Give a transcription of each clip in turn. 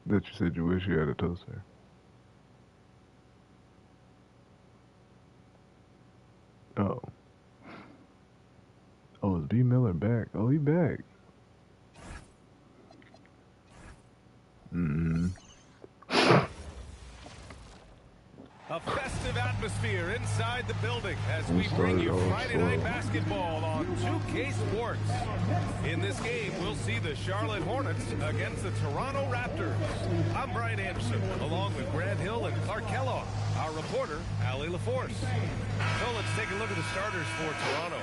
That you said you wish you had a toaster. Oh. Oh, is BMiller back? Oh, he back. Mm-hmm. A festive atmosphere inside the building as we bring you Friday Night Basketball on 2K Sports. In this game, we'll see the Charlotte Hornets against the Toronto Raptors. I'm Brian Anderson, along with Grant Hill and Clark Kellogg, our reporter, Allie LaForce. So let's take a look at the starters for Toronto.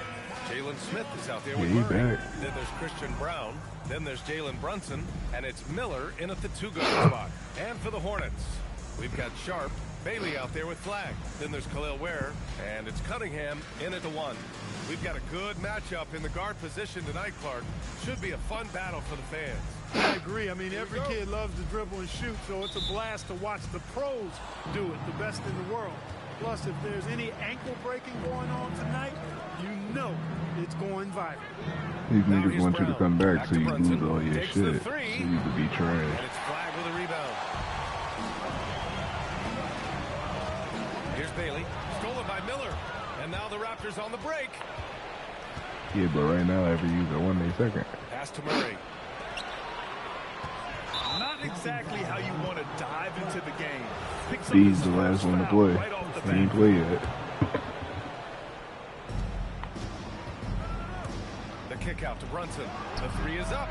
Jalen Smith is out there with Murray. Then there's Christian Brown. Then there's Jalen Brunson. And it's Miller in at the two-guard spot. And for the Hornets, we've got Sharp, Bailey out there with Flagg. Then there's Ware, and it's Cunningham in at the one. We've got a good matchup in the guard position tonight, Clark. Should be a fun battle for the fans. I agree. I mean, every kid loves to dribble and shoot, so it's a blast to watch the pros do it, the best in the world. Plus, if there's any ankle breaking going on tonight, you know it's going viral. These niggas want you to come back so you lose all your shit. So you can be trash. And it's Flagg with a rebound. Here's Bailey, stolen by Miller. And now the Raptors on the break. Yeah, but right now, every user 1 second. Pass to Murray. Not exactly how you want to dive into the game. He's the last one to play. He ain't play yet. The kick out to Brunson. The three is up.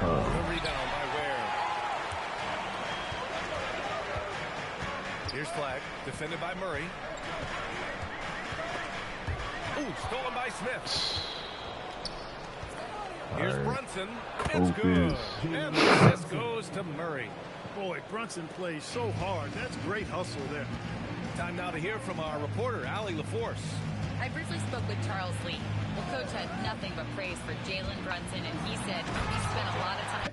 The rebound by Ware. Here's Flagg, defended by Murray. Ooh, stolen by Smith. Here's Brunson. It's good. And the assist goes to Murray. Boy, Brunson plays so hard. That's great hustle there. Time now to hear from our reporter, Allie LaForce. I briefly spoke with Charles Lee. The coach had nothing but praise for Jalen Brunson, and he said he spent a lot of time.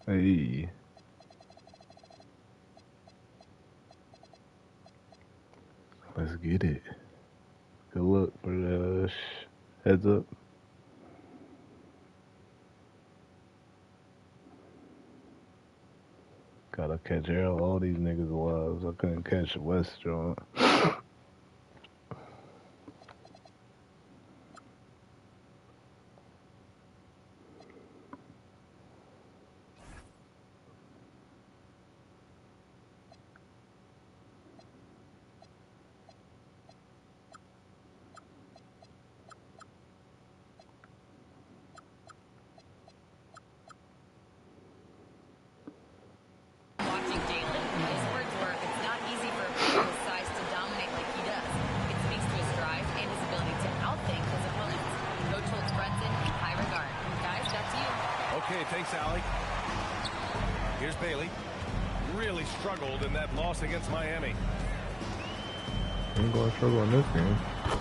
Hey. Let's get it. Good luck for the heads up. Gotta catch all these niggas lives. I couldn't catch West John. Okay, thanks, Allie. Here's Bailey. Really struggled in that loss against Miami. Ain't gonna struggle in this game.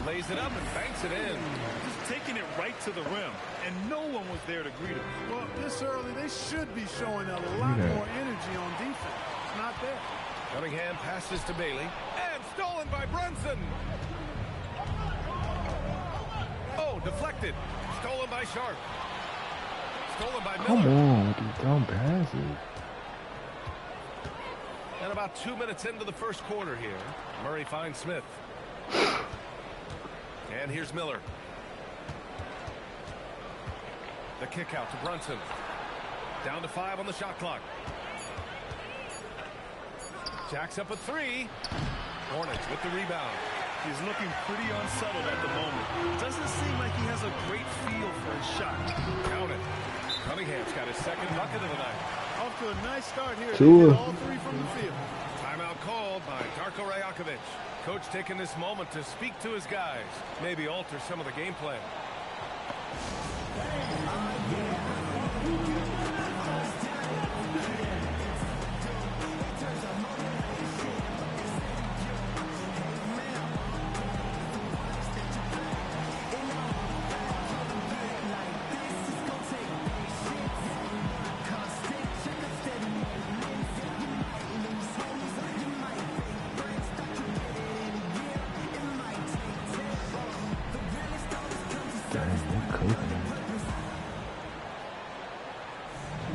Lays it up and banks it in. Just taking it right to the rim, and no one was there to greet him. Well, this early, they should be showing a lot more energy on defense. It's not there. Cunningham passes to Bailey. And stolen by Brunson. Oh, deflected. Stolen by Sharp. Stolen by Miller. Come on with these dumb passes. And about 2 minutes into the first quarter here, Murray finds Smith. And here's Miller. The kick out to Brunson. Down to 5 on the shot clock. Jacks up a 3. Hornets with the rebound. He's looking pretty unsettled at the moment. Doesn't seem like he has a great feel for his shot. Count it. Cunningham's got his second bucket of the night. Off to a nice start here. All 3 from the field. Timeout called by Darko Rajakovic. Coach taking this moment to speak to his guys. Maybe alter some of the game plan.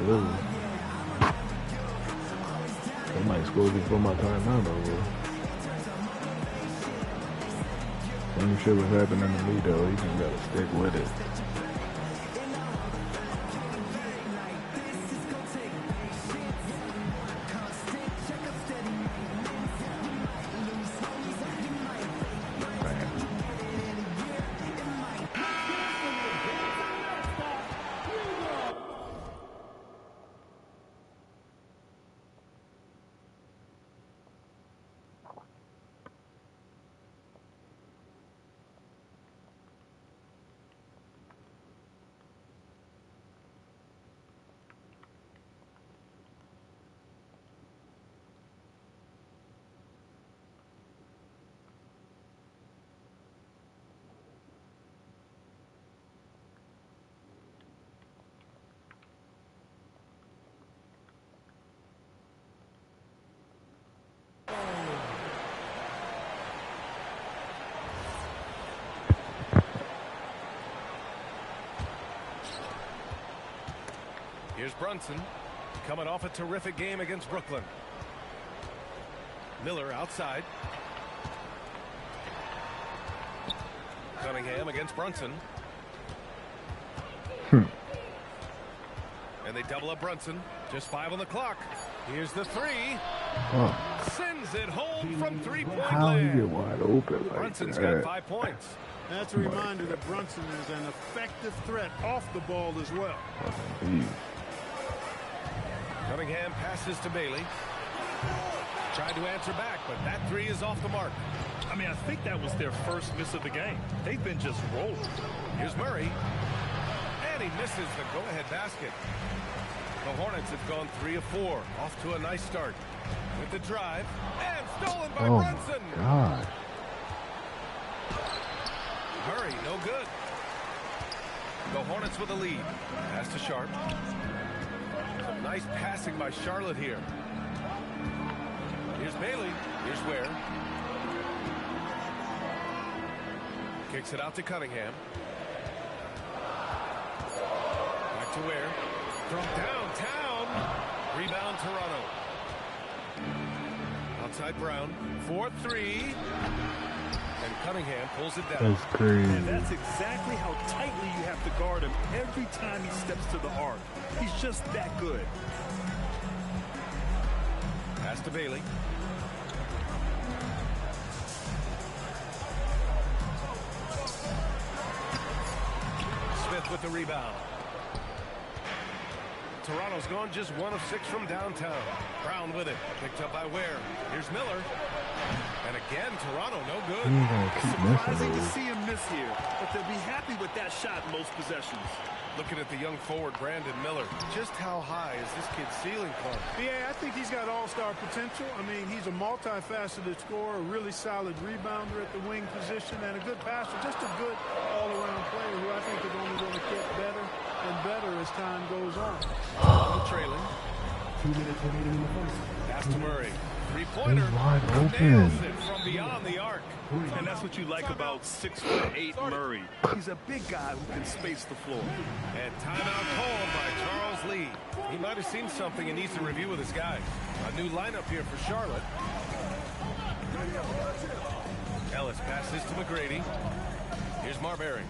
Really? They might score before my timeout over. Same shit was happening to me though. You just gotta stick with it. Here's Brunson, coming off a terrific game against Brooklyn. Miller outside. Cunningham against Brunson. And they double up Brunson. Just 5 on the clock. Here's the three. Sends it home from three-point How you land. get wide open like Brunson's that? got 5 points. That's a reminder that Brunson is an effective threat off the ball as well. Jeez. Cunningham passes to Bailey. Tried to answer back, but that three is off the mark. I mean, I think that was their first miss of the game. They've been just rolling. Here's Murray. And he misses the go-ahead basket. The Hornets have gone 3 of 4. Off to a nice start. With the drive. And stolen by Oh Brunson. my God. Murray, no good. The Hornets with a lead. Pass to Sharp. Some nice passing by Charlotte here. Here's Bailey. Here's Ware. Kicks it out to Cunningham. Back to Ware. From downtown. Rebound Toronto. Outside Brown. 4-3. And Cunningham pulls it down. That's crazy. And that's exactly how tightly you have to guard him every time he steps to the arc. He's just that good. Pass to Bailey. Smith with the rebound. Toronto's gone just 1 of 6 from downtown. Brown with it. Picked up by Ware. Here's Miller. And again, Toronto no good. You gonna keep Surprising missing to those. see him miss here, but they'll be happy with that shot most possessions. Looking at the young forward, Brandon Miller. Just how high is this kid's ceiling climb? Yeah, I think he's got all-star potential. I mean, he's a multifaceted scorer, a really solid rebounder at the wing position, and a good passer. Just a good all-around player who I think is only going to get better and better as time goes on. Trailing. 2 minutes remaining in the first. Pass to Murray. Three-pointer. He's wide open. Nails it from beyond the arc. And that's what you like about 6'8" Murray. He's a big guy who can space the floor. And timeout called by Charles Lee. He might have seen something and needs to review with his guys. A new lineup here for Charlotte. Ellis passes to McGrady. Here's Marbury.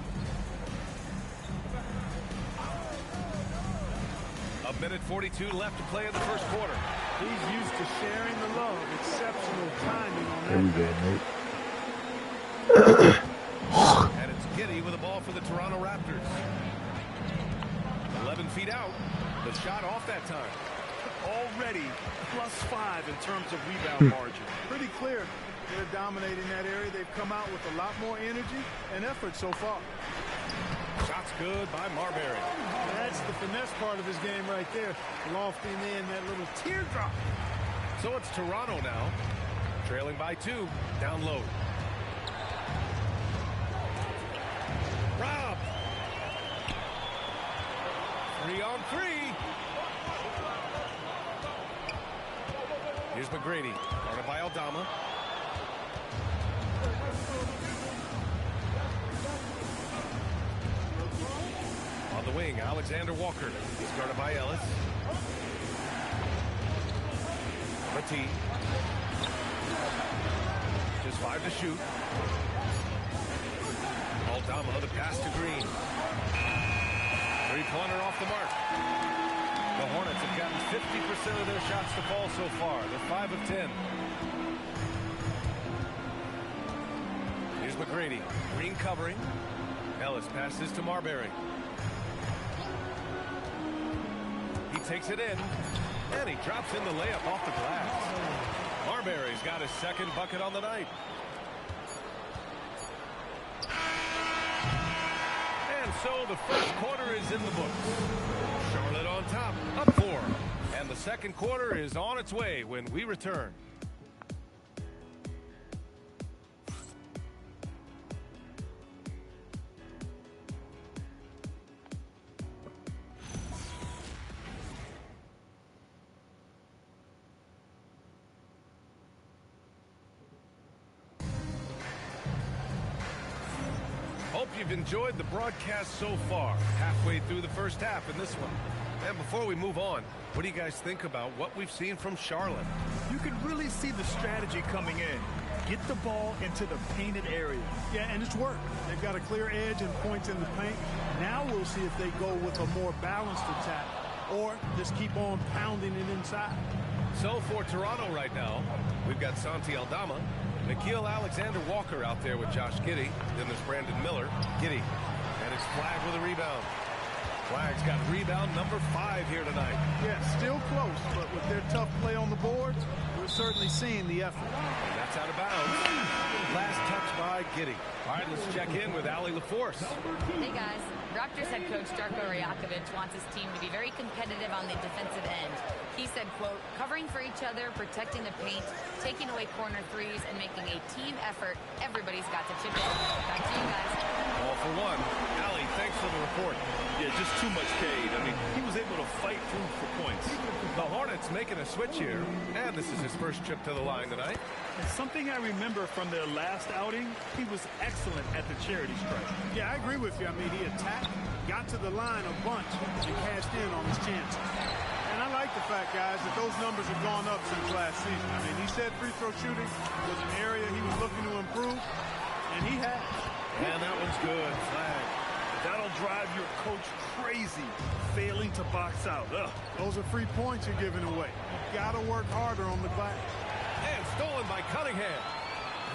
A minute 42 left to play in the first quarter. He's used to sharing the love. Exceptional timing on There we that. go, Nate. And it's Giddey with the ball for the Toronto Raptors. 11 feet out. The shot off that time. Already +5 in terms of rebound margin. Pretty clear they're dominating that area. They've come out with a lot more energy and effort so far. Shots good by Marbury. That's the finesse part of his game right there. Lofting in that little teardrop. So it's Toronto now. Trailing by 2. Down low. Rob. 3 on 3. Here's McGrady. Guarded by Aldama. On the wing, Alexander Walker. He's guarded by Ellis. Petit. Just 5 to shoot. Aldama, the pass to Green. Three-pointer off the mark. The Hornets have gotten 50% of their shots to fall so far. They're 5 of 10. Here's McGrady. Green covering. Ellis passes to Marbury. He takes it in, and he drops in the layup off the glass. Marbury's got his second bucket on the night. And so the first quarter is in the books. Charlotte on top, up 4. And the second quarter is on its way when we return. Hope you've enjoyed the broadcast so far. Halfway through the first half in this one. And before we move on, what do you guys think about what we've seen from Charlotte? You can really see the strategy coming in. Get the ball into the painted area. Yeah, and it's worked. They've got a clear edge and points in the paint. Now we'll see if they go with a more balanced attack or just keep on pounding it inside. So for Toronto right now, we've got Santi Aldama, Nickeil Alexander-Walker out there with Josh Giddey. Then there's Brandon Miller. Giddey. And it's Flagg with a rebound. Flagg's got rebound number 5 here tonight. Yeah, still close, but with their tough play on the boards, we're certainly seeing the effort. That's out of bounds. Last touch by Giddey. All right, let's check in with Allie LaForce. Hey, guys. Raptors head coach Darko Rajakovic wants his team to be very competitive on the defensive end. He said, quote, covering for each other, protecting the paint, taking away corner threes, and making a team effort. Everybody's got to chip in. Back to you guys. All for one. Allie, thanks for the report. Yeah, just too much Cade. I mean, he was able to fight through for points. The Hornets making a switch here, and this is his first trip to the line tonight. And something I remember from their last outing, he was excellent at the charity stripe. Yeah, I agree with you. I mean, he attacked, got to the line a bunch, and cashed in on his chances. And I like the fact, guys, that those numbers have gone up since last season. I mean, he said free throw shooting was an area he was looking to improve, and he has. And that one's good. Flagg. That'll drive your coach crazy, failing to box out. Ugh. Those are free points you're giving away. You got to work harder on the glass. And stolen by Cunningham.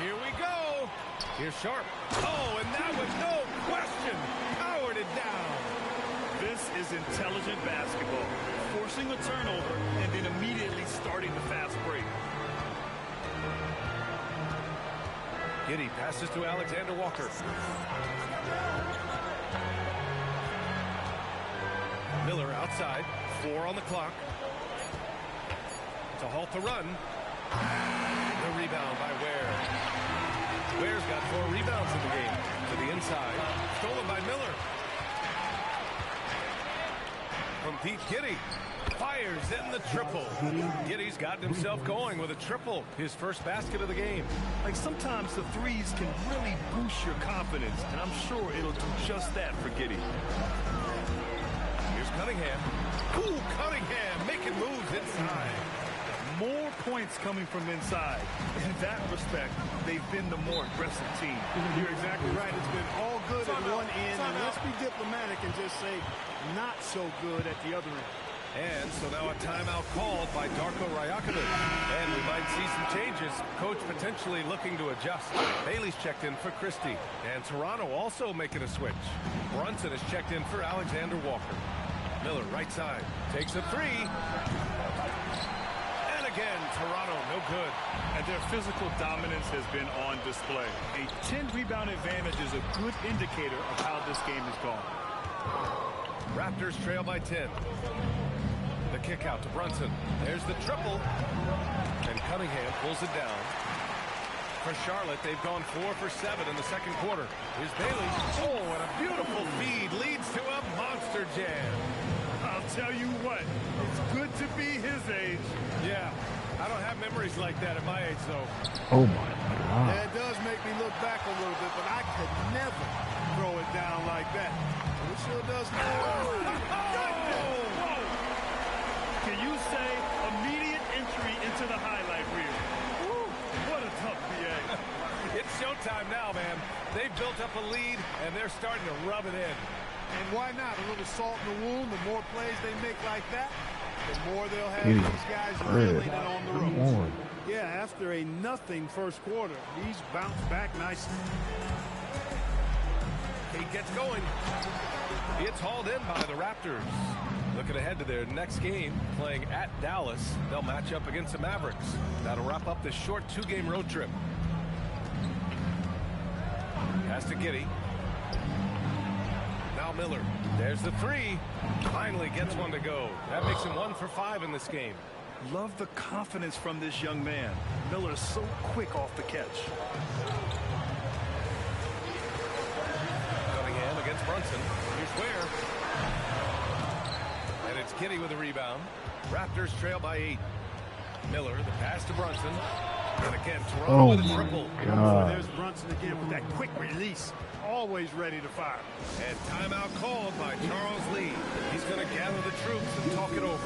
Here we go. Here's Sharp. Oh, and that was no question. Powered it down. This is intelligent basketball. Forcing a turnover and then immediately starting the fast break. Giddey passes to Alexander Walker. Miller outside. 4 on the clock. To halt the run. The rebound by Ware. Ware's got 4 rebounds in the game. To the inside. Stolen by Miller. From Pete Giddey. Fires in the triple. Giddey's gotten himself going with a triple. His first basket of the game. Like sometimes the threes can really boost your confidence, and I'm sure it'll do just that for Giddey. Here's Cunningham. Ooh, Cunningham making moves inside. More points coming from inside. In that respect, they've been the more aggressive team. You're exactly right. It's been all good at one end, and let's be diplomatic and just say not so good at the other end. And so now a timeout called by Darko Rajakovic. And we might see some changes. Coach potentially looking to adjust. Bailey's checked in for Christie. And Toronto also making a switch. Brunson is checked in for Alexander Walker. Miller, right side, takes a 3. And again, Toronto, no good. And their physical dominance has been on display. A 10-rebound advantage is a good indicator of how this game has gone. Raptors trail by 10. The kick out to Brunson. There's the triple. And Cunningham pulls it down. For Charlotte, they've gone 4 for 7 in the second quarter. Here's Bailey. Oh, and a beautiful feed leads to a monster jam. I'll tell you what, it's good to be his age. Yeah, I don't have memories like that at my age, though. Oh, my God. Yeah, it does make me look back a little bit, but I could never throw it down like that. It sure does. Can you say immediate entry into the highlight reel? Woo, what a tough PA. It's showtime now, man. They've built up a lead, and they're starting to rub it in. And why not? A little salt in the wound. The more plays they make like that, the more they'll have these guys reeling it on the ropes. Yeah, after a nothing first quarter, he's bounced back nicely. He gets going. It's hauled in by the Raptors. Looking ahead to their next game, playing at Dallas. They'll match up against the Mavericks. That'll wrap up this short 2-game road trip. Pass to Giddey. Now Miller. There's the three. Finally gets one to go. That makes him 1 for 5 in this game. Love the confidence from this young man. Miller is so quick off the catch. Cunningham against Brunson. Here's Ware. And it's Giddey with a rebound. Raptors trail by 8. Miller, the pass to Brunson. And again, Toronto with a triple. God. There's Brunson again with that quick release. Always ready to fire. And timeout called by Charles Lee. He's going to gather the troops and talk it over.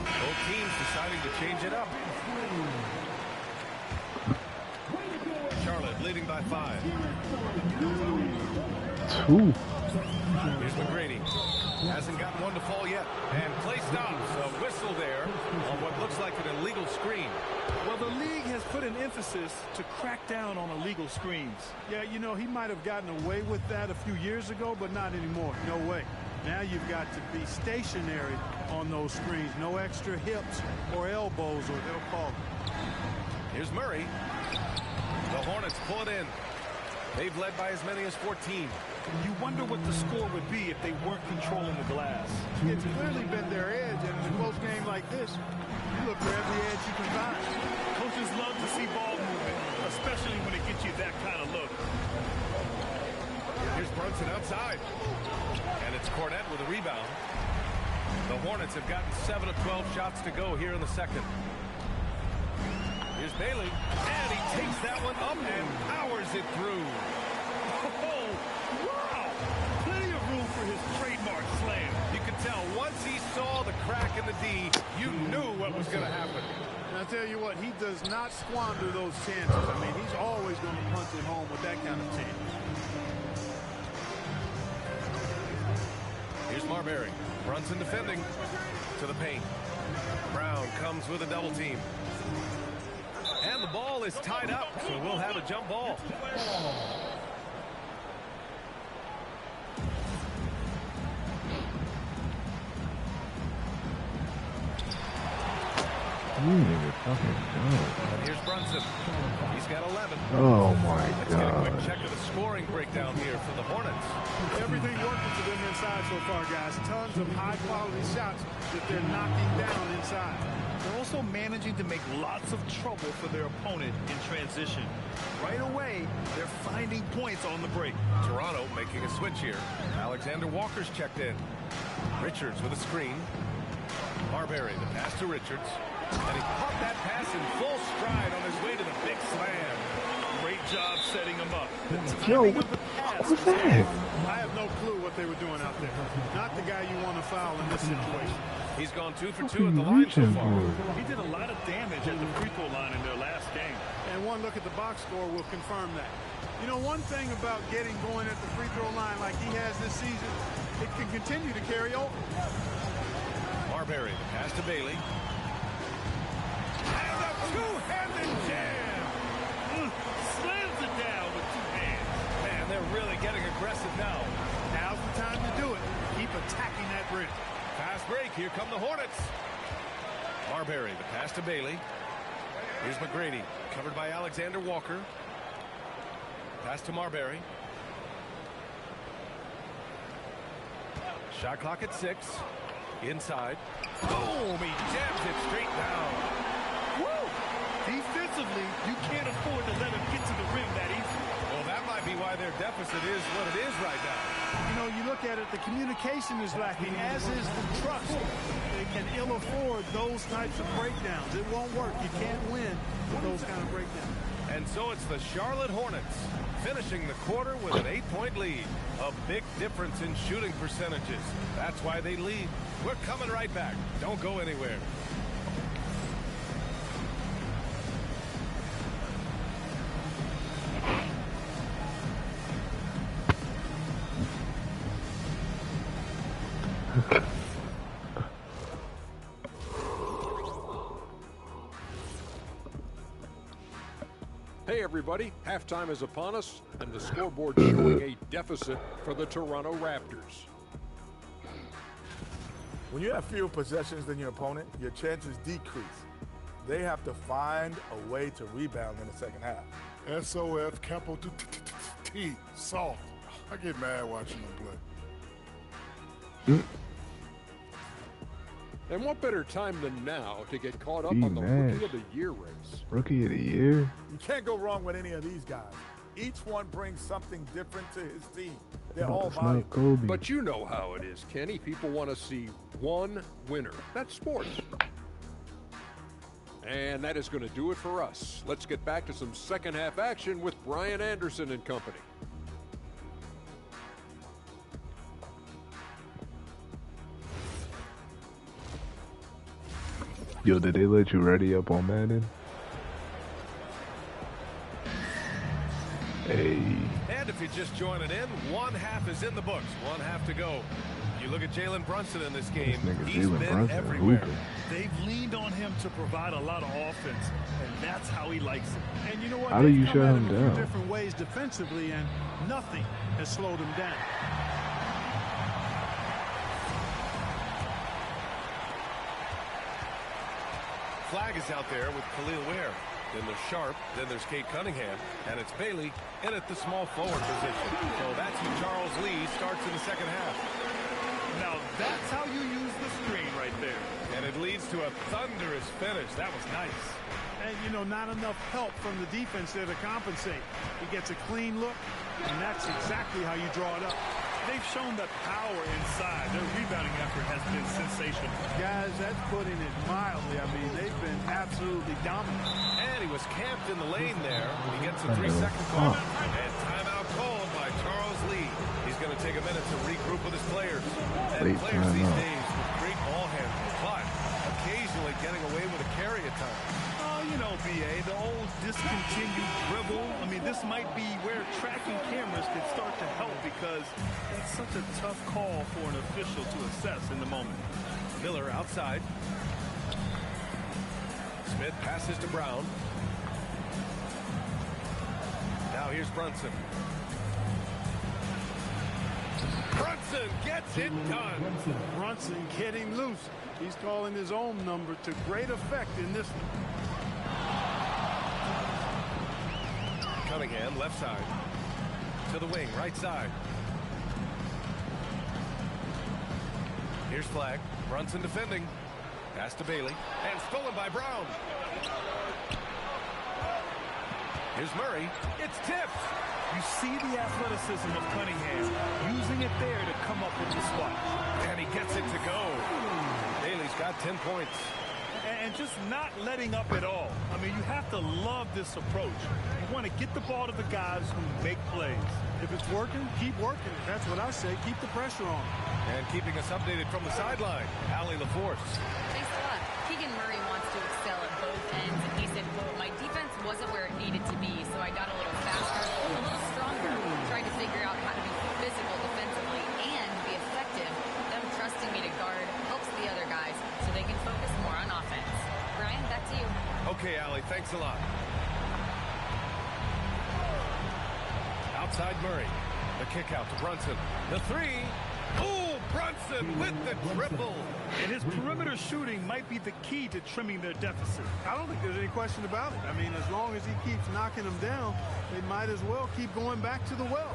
Both teams deciding to change it up. Charlotte leading by 5. 2. Here's McGrady. Hasn't gotten one to fall yet. And play stops. A whistle there on what looks like an illegal screen. Well, the league has put an emphasis to crack down on illegal screens. Yeah, you know, he might have gotten away with that a few years ago, but not anymore. No way. Now you've got to be stationary on those screens. No extra hips or elbows, or they'll call it. Here's Murray. The Hornets pull it in. They've led by as many as 14. You wonder what the score would be if they weren't controlling the glass. It's clearly been their edge, and in a close game like this, you look for every edge you can find. Coaches love to see ball movement, especially when it gets you that kind of look. Here's Brunson outside. And it's Cornette with a rebound. The Hornets have gotten 7 of 12 shots to go here in the second. Here's Bailey, and he takes that one up and powers it through. Oh, wow! Plenty of room for his trademark slam. You could tell once he saw the crack in the D, you knew what was going to happen. And I'll tell you what, he does not squander those chances. I mean, he's always going to punch it home with that kind of chance. Here's Marbury. Brunson defending to the paint. Brown comes with a double team. And the ball is tied up, so we'll have a jump ball. And here's Brunson. He's got 11. Oh my Let's get a quick God. check of the scoring breakdown here for the Hornets. Everything working for them inside so far, guys. Tons of high-quality shots that they're knocking down inside. They're also managing to make lots of trouble for their opponent in transition. Right away, they're finding points on the break. Toronto making a switch here. Alexander Walker's checked in. Richards with a screen. Marbury, the pass to Richards. And he caught that pass in full stride on his way to the big slam. Great job setting him up. Yo, what was that? I have no clue what they were doing out there. Not the guy you want to foul in this situation. He's gone 2 for 2 at the line so far. He did a lot of damage at the free throw line in their last game. And one look at the box score will confirm that. You know, one thing about getting going at the free throw line like he has this season, it can continue to carry over. Marbury, the pass to Bailey. And a two-handed jam. Slams it down with 2 hands. Man, they're really getting aggressive now. Now's the time to do it. Keep attacking that rim. Fast break. Here come the Hornets. Marbury, the pass to Bailey. Here's McGrady, covered by Alexander Walker. Pass to Marbury. Shot clock at 6. Inside. Boom! He jams it straight down. Woo! Defensively, you can't afford to let him get to the rim that easy. Well, that might be why their deficit is what it is right now. You know, you look at it, the communication is lacking, as is the trust. They can ill afford those types of breakdowns. It won't work. You can't win with those kind of breakdowns. And so it's the Charlotte Hornets finishing the quarter with an 8-point lead. A big difference in shooting percentages. That's why they lead. We're coming right back. Don't go anywhere. Hey everybody, halftime is upon us, and the scoreboard showing a deficit for the Toronto Raptors. When you have fewer possessions than your opponent, your chances decrease. They have to find a way to rebound in the second half. SOF, capital T, soft. I get mad watching them play. And what better time than now to get caught up Gee, on the man. Rookie of the Year race? Rookie of the year? You can't go wrong with any of these guys. Each one brings something different to his team. They're all It's not valuable. Kobe. But you know how it is, Kenny. People want to see one winner. That's sports. And that is going to do it for us. Let's get back to some second half action with Brian Anderson and company. Yo, did they let you ready up on Madden? Hey. And if you're just joining in, one half is in the books. One half to go. You look at Jalen Brunson in this game. This nigga He's Jalen been Brunson everywhere. hooping. They've leaned on him to provide a lot of offense, and that's how he likes it. And you know what? How do They've you come shut at him a few down? different ways defensively, and nothing has slowed him down. Flagg is out there with Khalil Ware. Then there's Sharp. Then there's Cade Cunningham. And it's Bailey in at the small forward position. So that's who Charles Lee starts in the second half. Now, that's how you use the screen right there. And it leads to a thunderous finish. That was nice. And, you know, not enough help from the defense there to compensate. He gets a clean look, and that's exactly how you draw it up. They've shown that power inside. Their rebounding effort has been sensational. Guys, that's putting it mildly. I mean, they've been absolutely dominant. And he was camped in the lane there. He gets a 3-second call. And timeout called by Charles Lee. He's going to take a minute to regroup with his players. And Late players these timeout. days with great ball handling, but occasionally getting away with a carry at times. Oh, you know, BA, the old discontinued dribble. I mean, this might be where tracking cameras could start to help because that's such a tough call for an official to assess in the moment. Miller outside. Smith passes to Brown. Now here's Brunson. Brunson gets it done. Brunson getting loose. He's calling his own number to great effect in this one. Cunningham left side. To the wing, right side. Here's Flagg. Brunson defending. Pass to Bailey. And stolen by Brown. Here's Murray. It's tipped. You see the athleticism of Cunningham, using it there to come up with the spot. And he gets it to go. Bailey's got 10 points. And just not letting up at all. I mean, you have to love this approach. You want to get the ball to the guys who make plays. If it's working, keep working. That's what I say. Keep the pressure on. And keeping us updated from the sideline, Allie LaForce. Thanks a lot. Keegan Murray wants to excel at both ends, and he said, quote, my defense wasn't where it needed to be, so I got a little faster, a little stronger, tried to figure out how to be physical defensively and be effective. Them trusting me to guard helps the other guys so they can focus more on offense. Brian, back to you. Okay, Allie, thanks a lot. Outside Murray. The kick out to Brunson. The three. Oh, Brunson with the triple. And his perimeter shooting might be the key to trimming their deficit. I don't think there's any question about it. I mean, as long as he keeps knocking them down, they might as well keep going back to the well.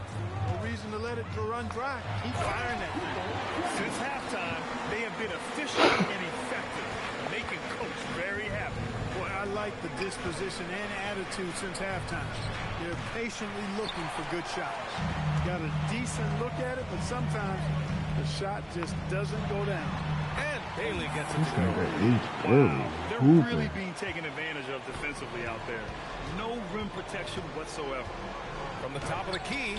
No reason to let it run dry. Keep firing that thing. Since halftime, they have been efficient and effective, making Coach very happy. Boy, I like the distance position and attitude since halftime. They're patiently looking for good shots. Got a decent look at it, but sometimes the shot just doesn't go down. And Bailey gets it to go. Wow, they're really being taken advantage of defensively out there. No rim protection whatsoever. From the top of the key,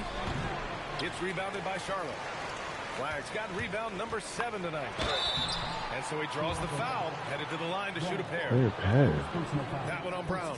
it's rebounded by Charlotte. Flagg's got rebound number 7 tonight. And so he draws the foul, headed to the line to shoot a pair. That one on Brown.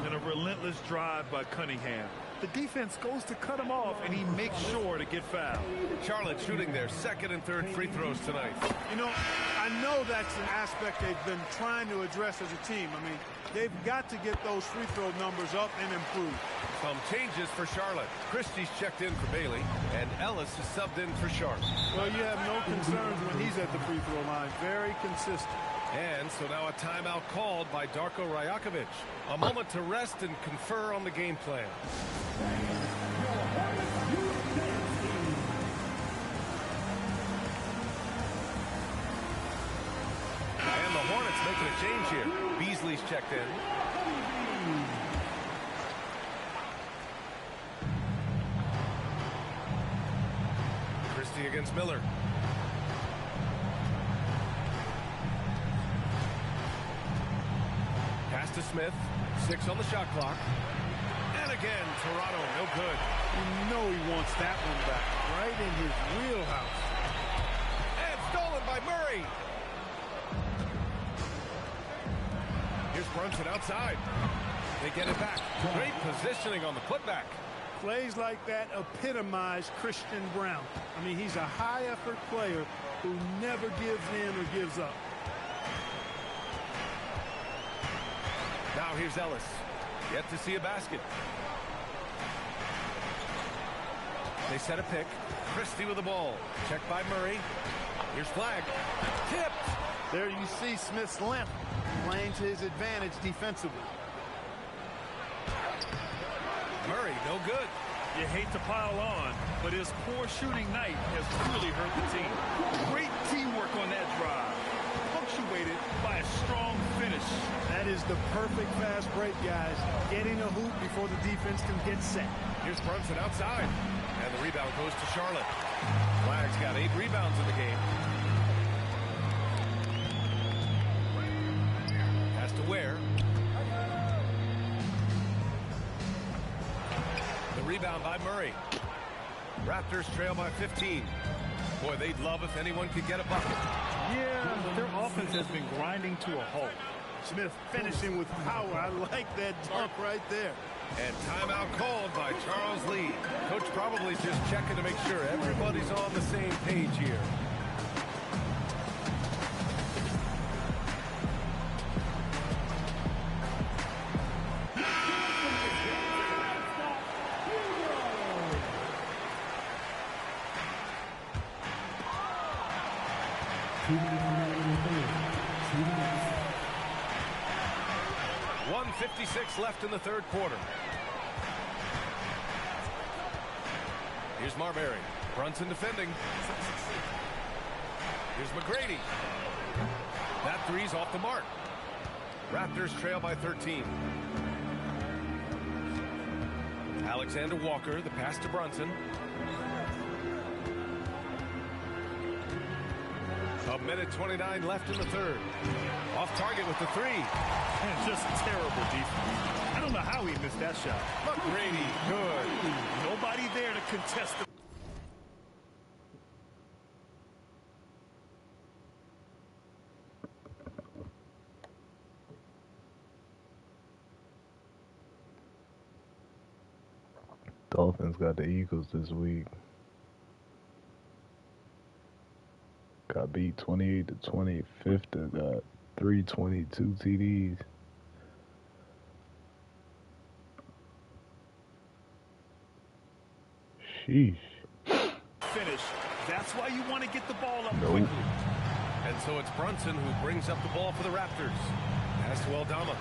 And a relentless drive by Cunningham. The defense goes to cut him off, and he makes sure to get fouled. Charlotte shooting their second and third free throws tonight. You know, I know that's an aspect they've been trying to address as a team. I mean, they've got to get those free throw numbers up and improve. Some changes for Charlotte. Christie's checked in for Bailey, and Ellis is subbed in for Sharp. Well, you have no concerns when he's at the free throw line. Very consistent. And so now a timeout called by Darko Rajakovic. A moment to rest and confer on the game plan. And the Hornets making a change here. Beasley's checked in. Christie against Miller. Pass to Smith. 6 on the shot clock. And again, Toronto, no good. You know he wants that one back. Right in his wheelhouse. And stolen by Murray. Here's Brunson outside. They get it back. Great positioning on the putback. Plays like that epitomize Christian Brown. I mean, he's a high-effort player who never gives in or gives up. Now here's Ellis. Yet to see a basket. They set a pick. Christie with the ball. Checked by Murray. Here's Flagg. Tipped. There you see Smith's limp playing to his advantage defensively. Murray, no good. You hate to pile on, but his poor shooting night has really hurt the team. Great teamwork on that drive, punctuated by a strong finish. That is the perfect fast break, guys. Getting a hoop before the defense can get set. Here's Brunson outside. And the rebound goes to Charlotte. Flagg's got 8 rebounds in the game. Pass to Ware. Rebound by Murray. Raptors trail by 15. Boy, they'd love if anyone could get a bucket. Yeah, their offense has been grinding to a halt. Smith finishing with power. I like that dunk right there. And timeout called by Charles Lee. Coach probably just checking to make sure everybody's on the same page here. .56 left in the third quarter. Here's Marbury. Brunson defending. Here's McGrady. That three's off the mark. Raptors trail by 13. Alexander Walker, the pass to Brunson. A minute 29 left in the third. Off target with the three. And just terrible defense. I don't know how he missed that shot. McGrady, good. Nobody there to contest the... Dolphins got the Eagles this week. Got beat 28-20. Fifth got 322 TDs. Sheesh. Finish. That's why you want to get the ball up quickly. And so it's Brunson who brings up the ball for the Raptors. Pass to Aldama.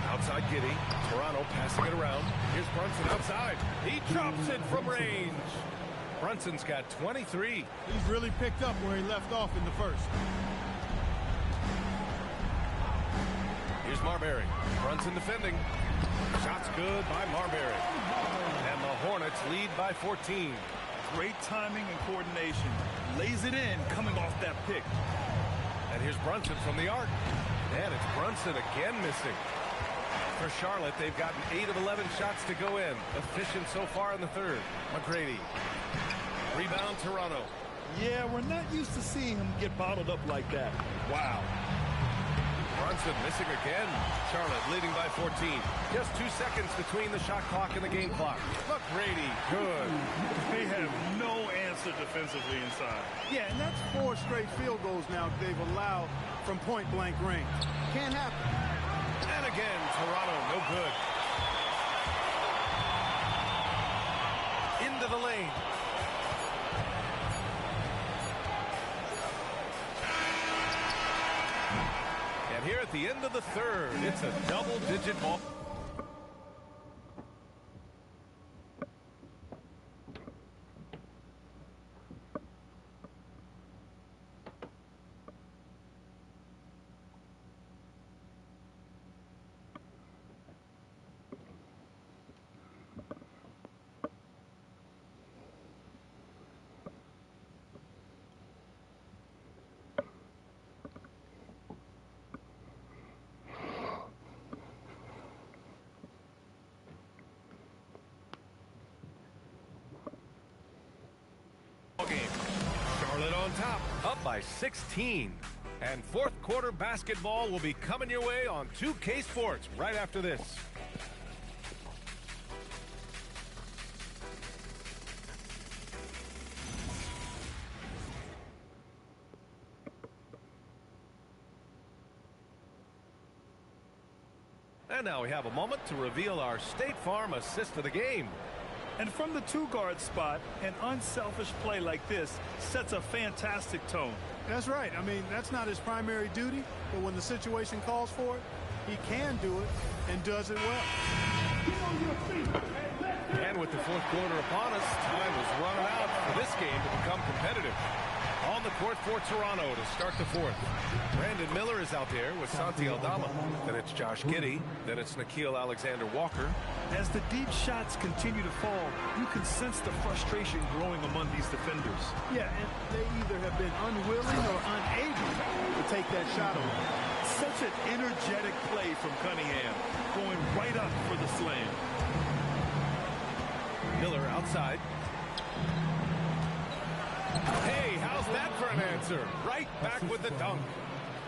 Outside Giddy. Toronto passing it around. Here's Brunson outside. He drops it from range. Brunson's got 23. He's really picked up where he left off in the first. Here's Marbury. Brunson defending. Shot's good by Marbury. And the Hornets lead by 14. Great timing and coordination. Lays it in coming off that pick. And here's Brunson from the arc. And it's Brunson again missing. For Charlotte, they've gotten 8 of 11 shots to go in. Efficient so far in the third. McGrady. Rebound, Toronto. Yeah, we're not used to seeing him get bottled up like that. Wow. Brunson missing again. Charlotte leading by 14. Just 2 seconds between the shot clock and the game clock. McGrady, good. They have no answer defensively inside. Yeah, and that's 4 straight field goals now they've allowed from point-blank range. Can't happen. And again, Toronto, no good. Into the lane. And here at the end of the third, it's a double-digit ball. Game. Charlotte on top, up by 16. And fourth quarter basketball will be coming your way on 2K Sports right after this. And now we have a moment to reveal our State Farm assist of the game. And from the 2-guard spot, an unselfish play like this sets a fantastic tone. That's right. I mean, that's not his primary duty, but when the situation calls for it, he can do it and does it well. And with the fourth quarter upon us, time is running out for this game to become competitive. On the court for Toronto to start the fourth. Brandon Miller is out there with Santi Aldama. Then it's Josh Giddey. Then it's Nickeil Alexander-Walker. As the deep shots continue to fall, you can sense the frustration growing among these defenders. Yeah, and they either have been unwilling or unable to take that shot away. Such an energetic play from Cunningham, going right up for the slam. Miller outside. Hey, how's that for an answer? Right back with the dunk.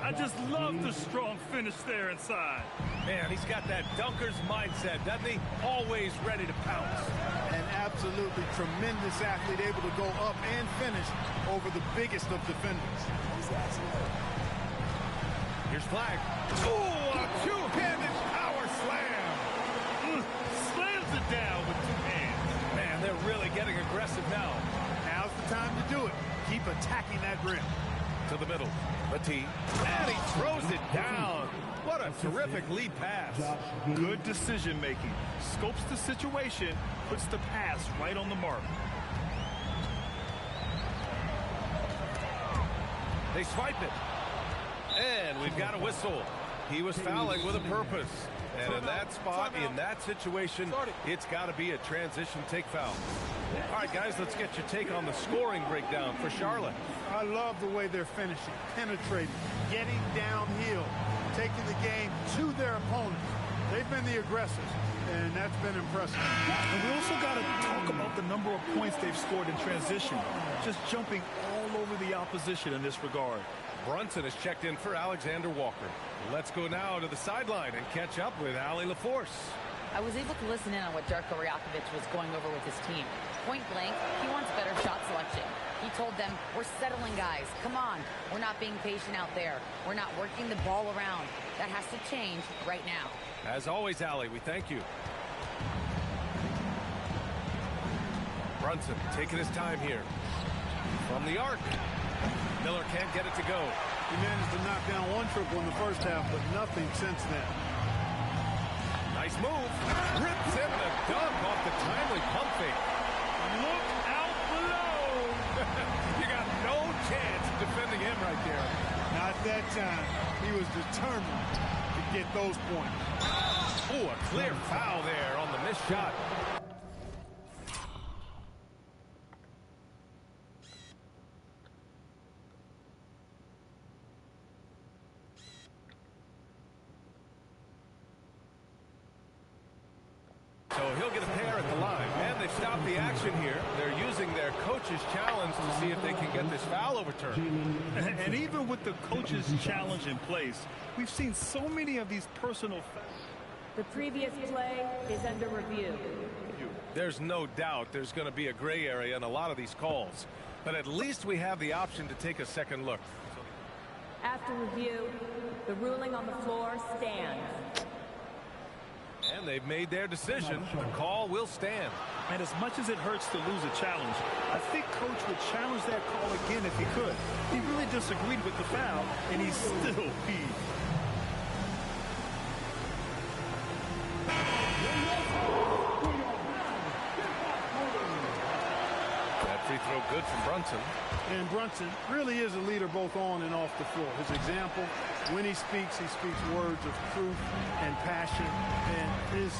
I just love the strong finish there inside. Man, he's got that dunker's mindset, doesn't he? Always ready to pounce. An absolutely tremendous athlete, able to go up and finish over the biggest of defenders. Here's Flagg. Oh, a two-handed power slam. Slams it down with 2 hands. Man, they're really getting aggressive now. Now's the time to do it. Keep attacking that rim. To the middle. Mati. And he throws it down. What a terrific lead pass. Good decision making. Scopes the situation, puts the pass right on the mark. They swipe it. And we've got a whistle. He was fouling with a purpose. And in that spot, in that situation, it's got to be a transition take foul. All right, guys, let's get your take on the scoring breakdown for Charlotte. I love the way they're finishing, penetrating, getting downhill, taking the game to their opponent. They've been the aggressors, and that's been impressive. And we also got to talk about the number of points they've scored in transition, just jumping all over the opposition in this regard. Brunson is checked in for Alexander-Walker. Let's go now to the sideline and catch up with Allie LaForce. I was able to listen in on what Darko Rajakovic was going over with his team. Point blank, he wants better shot selection. He told them, we're settling guys. Come on. We're not being patient out there. We're not working the ball around. That has to change right now. As always, Allie, we thank you. Brunson taking his time here. From the arc. Miller can't get it to go. He managed to knock down one triple in the first half, but nothing since then. Nice move. Rips in the dunk off the timely pump fake. Look out below. You got no chance defending him right there. Not that time. He was determined to get those points. Oh, a clear foul there on the missed shot. So he'll get a pair at the line. And they've stopped the action here. They're using their coach's challenge to see if they can get this foul overturned. And even with the coach's challenge in place, we've seen so many of these personal fouls. The previous play is under review. There's no doubt there's going to be a gray area in a lot of these calls. But at least we have the option to take a second look. After review, the ruling on the floor stands. And they've made their decision. The call will stand. And as much as it hurts to lose a challenge, I think Coach would challenge that call again if he could. He really disagreed with the foul, and he's still peeved. That free throw good from Brunson. And Brunson really is a leader both on and off the floor. His example, when he speaks words of truth and passion, and his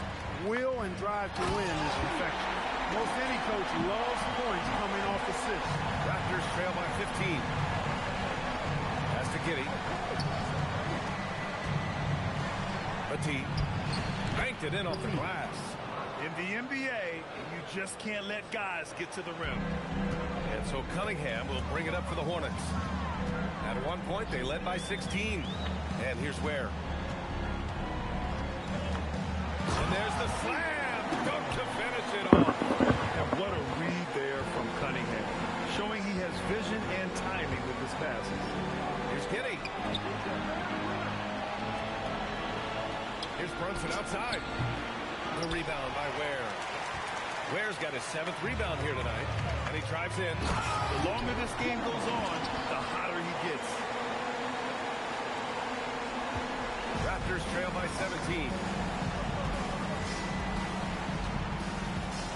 will and drive to win is perfection. Most any coach loves points coming off assists. Raptors trail by 15. Pass to Giddy. Petit banked it in off the glass. In the NBA, you just can't let guys get to the rim. And so Cunningham will bring it up for the Hornets. At one point, they led by 16. And here's Ware. And there's the slam. Dunk to finish it off. And what a read there from Cunningham, showing he has vision and timing with his passes. Here's Giddy. Here's Brunson outside. The rebound by Ware. Ware's got his 7th rebound here tonight, and he drives in. The longer this game goes on, the hotter he gets. Raptors trail by 17.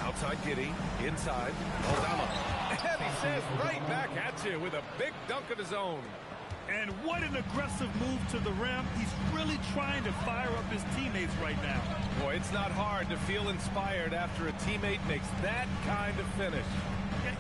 Outside Giddy, inside, Aldama. And he says right back at you with a big dunk of his own. And what an aggressive move to the rim. He's really trying to fire up his teammates right now. Boy, it's not hard to feel inspired after a teammate makes that kind of finish.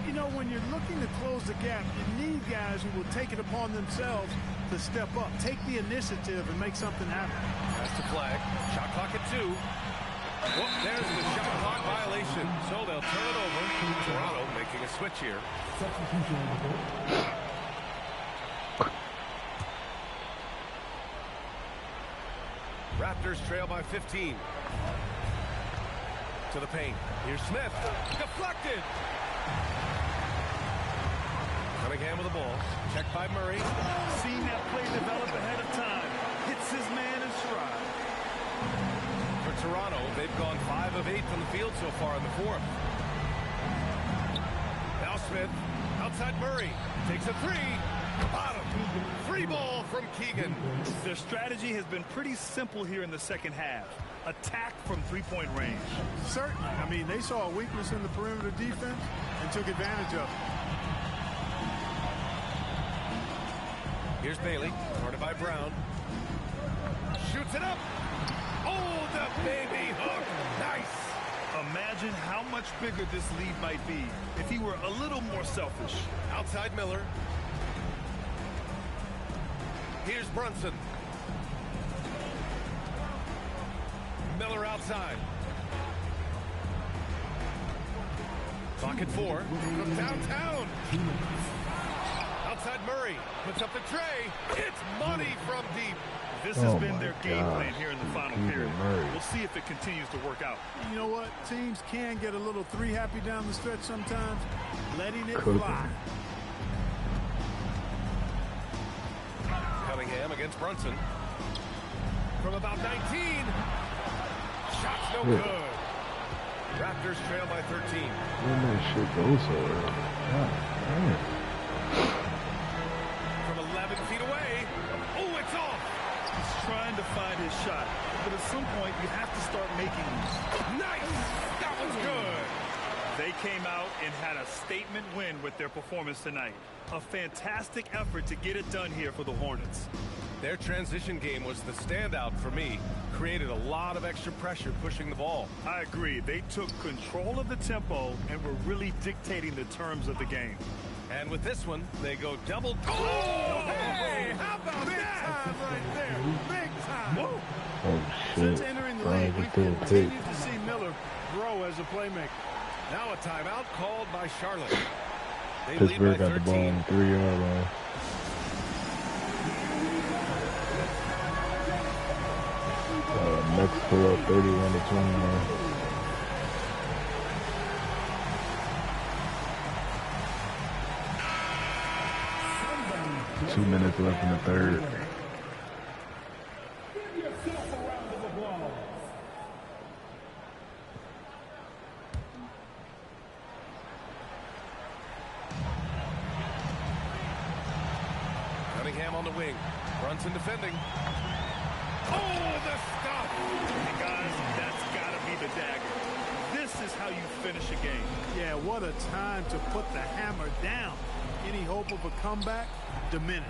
You know, when you're looking to close the gap, you need guys who will take it upon themselves to step up, take the initiative, and make something happen. That's the Flagg. Shot clock at 2. Whoop, there's the shot clock violation. So they'll turn it over. Toronto making a switch here. Raptors trail by 15. To the paint. Here's Smith. Deflected. Cunningham with the ball. Checked by Murray. Seeing that play develop ahead of time. Hits his man in stride. For Toronto, they've gone 5 of 8 from the field so far in the 4th. Now Smith. Outside Murray. Takes a 3. Bottom. Free ball from Keegan. Their strategy has been pretty simple here in the second half. Attack from three-point range. Certainly. I mean, they saw a weakness in the perimeter defense and took advantage of it. Here's Bailey, guarded by Brown. Shoots it up. Oh, the baby hook. Nice. Imagine how much bigger this lead might be if he were a little more selfish. Outside Miller. Here's Brunson. Miller outside. Clock at 4 from downtown. Outside Murray. Puts up the tray. It's money from deep. This has been their game plan here in the final period. We'll see if it continues to work out. You know what? Teams can get a little three-happy down the stretch sometimes. Letting it fly. Cunningham against Brunson. From about 19. Shot's no good. Raptors trail by 13. When that shit goes so early. God damn. From 11 feet away. Oh, it's off. He's trying to find his shot. But at some point, you have to start making them. Nice. That was good. They came out and had a statement win with their performance tonight. A fantastic effort to get it done here for the Hornets. Their transition game was the standout for me. Created a lot of extra pressure pushing the ball. I agree. They took control of the tempo and were really dictating the terms of the game. And with this one, they go double. Oh, hey, how about big time right there? Big time. Whoa. Oh, Since shit. entering the Brian league, we've just threw a continued pick. to see Miller grow as a playmaker. Now a timeout called by Charlotte. They Pittsburgh lead by got the ball 13. on the 3-yard line. Mexico up 31-29. Two minutes left in the third. Cunningham on the wing. Brunson defending. Oh, the stop! And guys, that's got to be the dagger. This is how you finish a game. Yeah, what a time to put the hammer down. Any hope of a comeback? Diminished.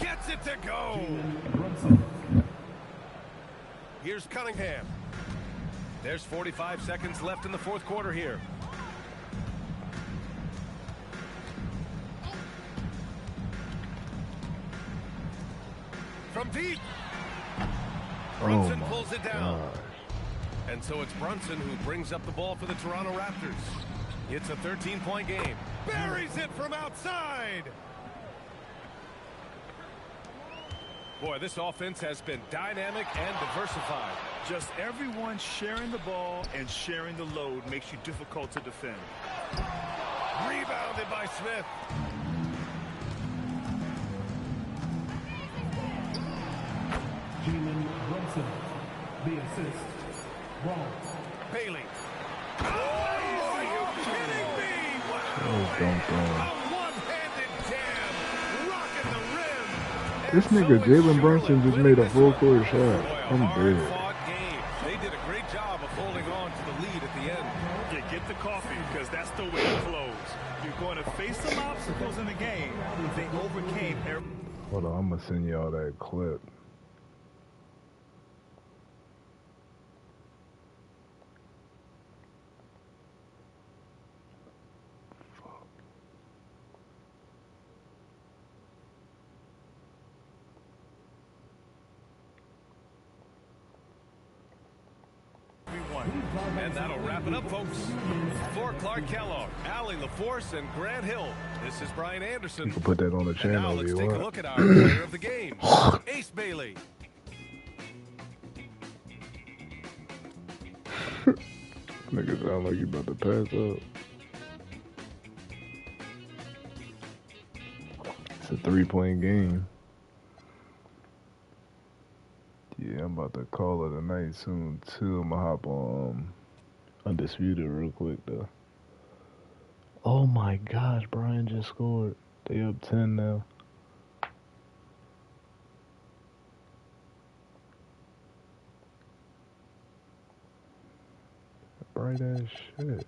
Gets it to go! Here's Cunningham. There's 45 seconds left in the fourth quarter here. From deep. Brunson pulls it down. gosh. And so it's Brunson who brings up the ball for the Toronto Raptors. It's a 13-point game. Buries it from outside. Boy, this offense has been dynamic and diversified. Just everyone sharing the ball and sharing the load makes you difficult to defend. Rebounded by Smith. Brunson, the assist. Wrong. Bailey. Oh, are you kidding me? Wow. Oh, don't throw. A one-handed jam. Rocking the rim. This And nigga so it's Jalen Brunson Charlotte just winning made a this full one. court shot. Boy, a I'm dead. hard-fought game. They did a great job of holding on to the lead at the end. Yeah, get the coffee because that's the way to close. You're going to face some obstacles in the game. They overcame every... Hold on, I'm gonna send y'all that clip. And that'll wrap it up, folks. For Clark Kellogg, Allie LaForce, and Grant Hill, this is Brian Anderson. You can put that on the And channel now if let's you take a want. look at our player of the game, Ace Bailey. Nigga sound like you about to pass up. It's a 3-point game. Yeah, I'm about to call it a night soon too. I'm gonna hop on Undisputed real quick though. Oh my gosh, Brian just scored. They up 10 now. Bright ass shit.